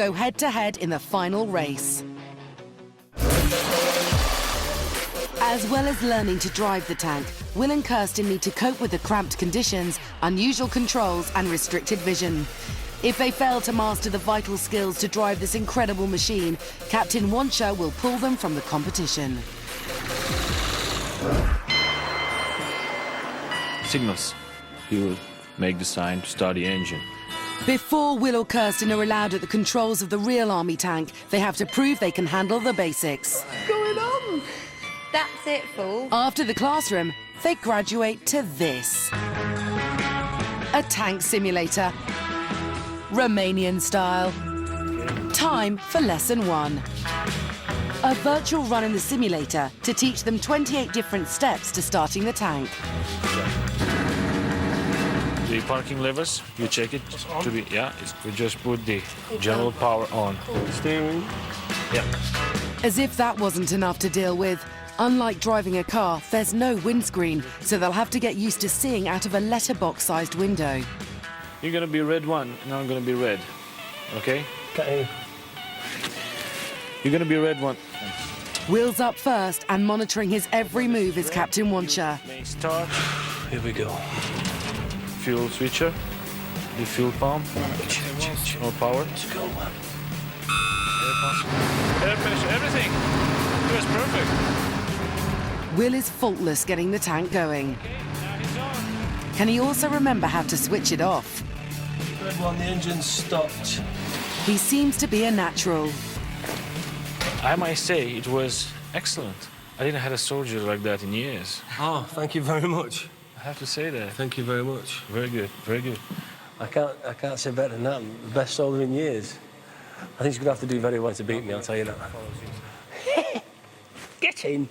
go head-to-head in the final race. As well as learning to drive the tank, Will and Kirsten need to cope with the cramped conditions, unusual controls and restricted vision. If they fail to master the vital skills to drive this incredible machine, Captain Oancea will pull them from the competition. Signals. He will make the sign to start the engine. Before Will or Kirsten are allowed at the controls of the real Army tank, they have to prove they can handle the basics. What's going on? That's it, fool. After the classroom, they graduate to this. A tank simulator. Romanian style. Time for lesson 1. A virtual run in the simulator to teach them 28 different steps to starting the tank. The parking levers, you check it to be, we just put the general power on. Steering. Yeah. As if that wasn't enough to deal with, unlike driving a car, there's no windscreen, so they'll have to get used to seeing out of a letterbox-sized window. You're gonna be red one, and I'm gonna be red. Okay? Okay. You're gonna be red one. Will's up first, and monitoring his every move is Captain Oancea. Main start. Here we go. Fuel switcher. The fuel pump. No power. Air pressure, everything. It was perfect. Will is faultless getting the tank going. Okay, now he's on. Can he also remember how to switch it off? Red one, the engine's stopped. He seems to be a natural. I might say it was excellent. I didn't have a soldier like that in years. Oh, thank you very much. I have to say that. Thank you very much. Very good, very good. I can't say better than that. The best soldier in years. I think he's gonna have to do very well to beat me, I'll tell you that. Get in.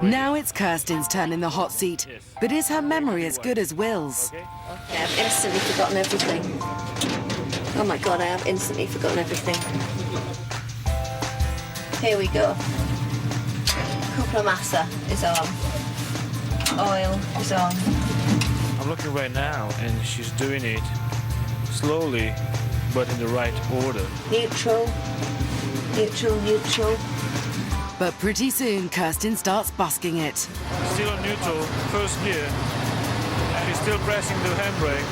Now it's Kirsten's turn in the hot seat, but is her memory as good as Will's? Okay. Yeah, I've instantly forgotten everything. Oh my God, I have instantly forgotten everything. Here we go. Cupra massa is on. Oil is on. I'm looking right now, and she's doing it slowly, but in the right order. Neutral. Neutral, neutral. But pretty soon, Kirsten starts busking it. Still on neutral, first gear. And she's still pressing the handbrake.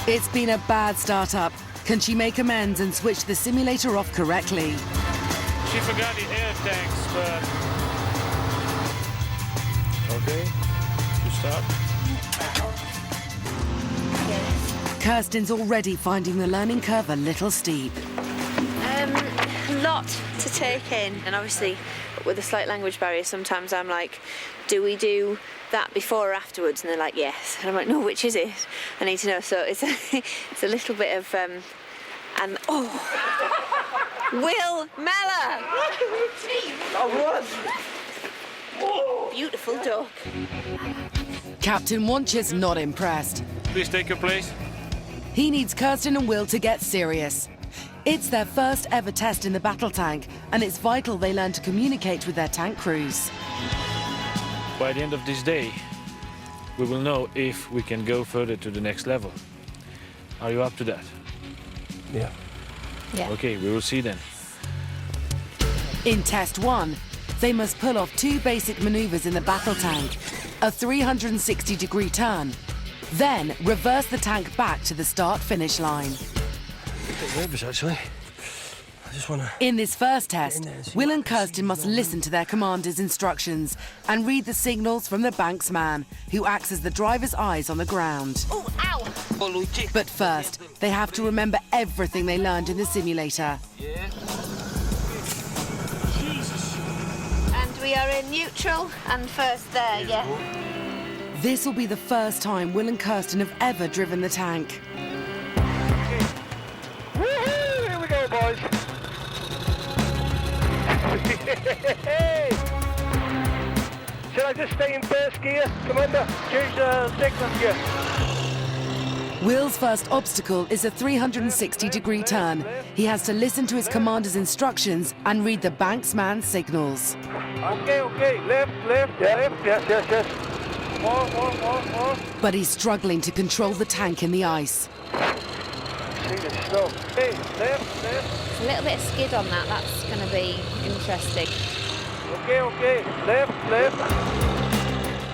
It's been a bad start-up. Can she make amends and switch the simulator off correctly? She forgot the air tanks, but... Okay, you start. Kirsten's already finding the learning curve a little steep. A lot to take in, and obviously with a slight language barrier sometimes I'm like, do we do that before or afterwards? And they're like, yes. And I'm like, no, which is it? I need to know. So it's a little bit of and Will Mellor. Beautiful duck. Captain Oancea's not impressed. Please take your place. He needs Kirsten and Will to get serious. It's their first ever test in the battle tank, and it's vital they learn to communicate with their tank crews. By the end of this day, we will know if we can go further to the next level. Are you up to that? Yeah. Yeah. Okay, we will see then. In Test 1, they must pull off 2 basic maneuvers in the battle tank. A 360-degree turn. Then reverse the tank back to the start-finish line. A bit nervous, actually. I just want to... In this first test, Will and Kirsten must listen to their commander's instructions and read the signals from the banksman, who acts as the driver's eyes on the ground. Oh, ow! But first, they have to remember everything they learned in the simulator. And we are in neutral and first there, yeah. This will be the first time Will and Kirsten have ever driven the tank. Woohoo! Here we go, boys. Should I just stay in first gear, Commander? Choose second gear. Will's first obstacle is a 360-degree turn. He has to listen to his commander's instructions and read the banksman's signals. Okay, left, yes. More. But he's struggling to control the tank in the ice. see the snow. Hey, left, left. A little bit of skid on that. That's going to be interesting. Okay, left.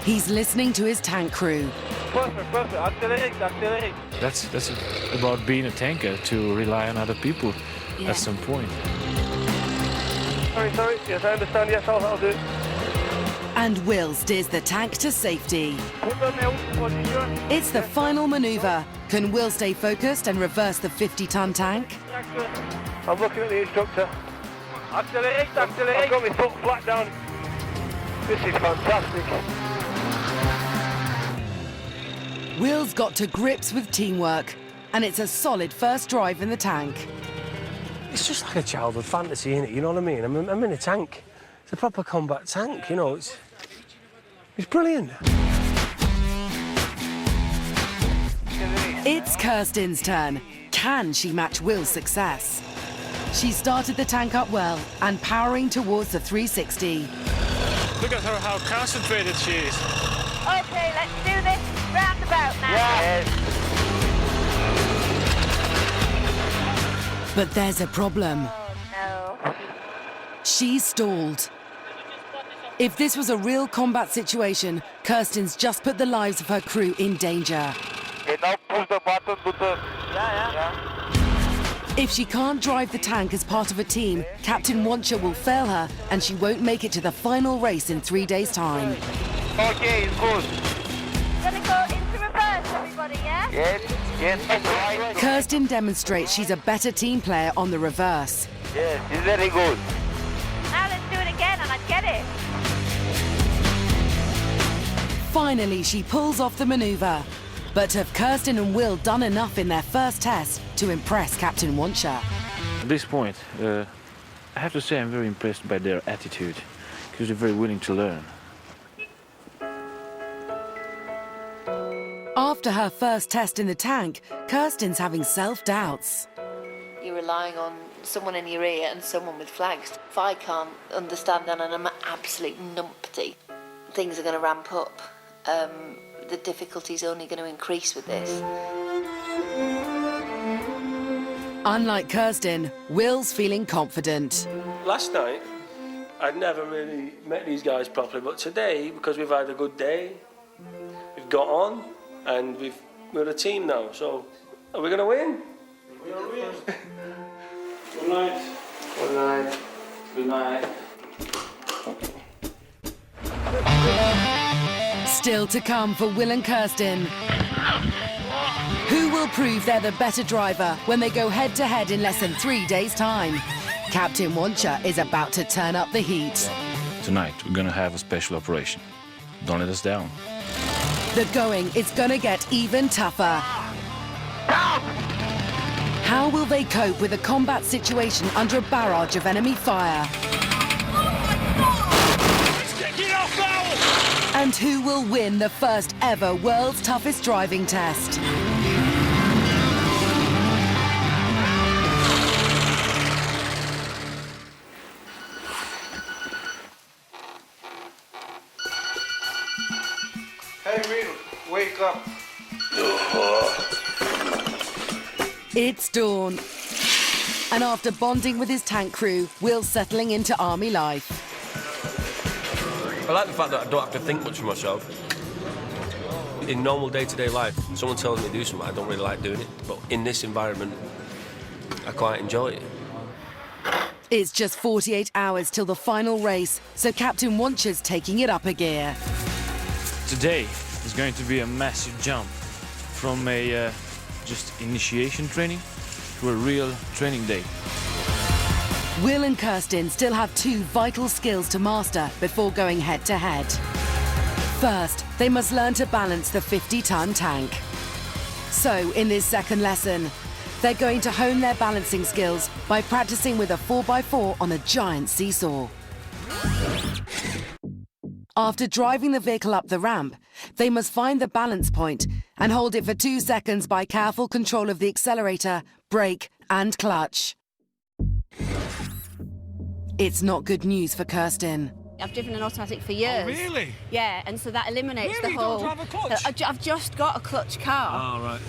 He's listening to his tank crew. Perfect. Accelerate. That's about being a tanker, to rely on other people Yeah. at some point. Sorry. Yes, I understand. Yes, I'll do it. And Will steers the tank to safety. Put them out position. It's the final maneuver. Can Will stay focused and reverse the 50-ton tank? I'm looking at the instructor. Accelerate. I've got my foot flat down. This is fantastic. Will's got to grips with teamwork, and it's a solid first drive in the tank. It's just like a childhood fantasy, innit? You know what I mean? I'm in a tank. It's a proper combat tank, you know. It's brilliant. It's Kirsten's turn. Can she match Will's success? She started the tank up well and powering towards the 360. Look at her, how concentrated she is. Okay, let's do this roundabout now. Yes. But there's a problem. No. She's stalled. If this was a real combat situation, Kirsten's just put the lives of her crew in danger. Okay, now push the button to the... Yeah. If she can't drive the tank as part of a team, Captain Oancea will fail her and she won't make it to the final race in 3 days' time. Okay, it's good. Gonna go into reverse, everybody, yeah? Yes, that's right. Kirsten demonstrates she's a better team player on the reverse. Yes, it's very good. Now let's do it again and I get it. Finally, she pulls off the maneuver. But have Kirsten and Will done enough in their first test to impress Captain Oancea? At this point, I have to say I'm very impressed by their attitude, because they're very willing to learn. After her first test in the tank, Kirsten's having self-doubts. You're relying on someone in your ear and someone with flags. If I can't understand that and I'm an absolute numpty, things are going to ramp up. The difficulty's only going to increase with this. Unlike Kirsten, Will's feeling confident. Last night, I'd never really met these guys properly, but today, because we've had a good day, we've got on, and we're a team now, so are we going to win? We're going to win. Good night. Good night. Good night. Still to come for Will and Kirsten. Who will prove they're the better driver when they go head-to-head in less than 3 days' time? Captain Oancea is about to turn up the heat. Tonight, we're gonna have a special operation. Don't let us down. The going is gonna get even tougher. How will they cope with a combat situation under a barrage of enemy fire? And who will win the first ever world's toughest driving test? Hey, Will, wake up. It's dawn. And after bonding with his tank crew, Will's settling into army life. I like the fact that I don't have to think much for myself. In normal day-to-day life, someone tells me to do something, I don't really like doing it. But in this environment, I quite enjoy it. It's just 48 hours till the final race, so Captain Oancea's taking it up a gear. Today is going to be a massive jump from a just initiation training to a real training day. Will and Kirsten still have 2 vital skills to master before going head-to-head. First, they must learn to balance the 50-ton tank. So, in this second lesson, they're going to hone their balancing skills by practicing with a 4x4 on a giant seesaw. After driving the vehicle up the ramp, they must find the balance point and hold it for 2 seconds by careful control of the accelerator, brake, and clutch. It's not good news for Kirsten. I've driven an automatic for years. Oh, really? Yeah, and so that eliminates Really? the whole... You don't drive a clutch? I've just got a clutch car. Oh, right.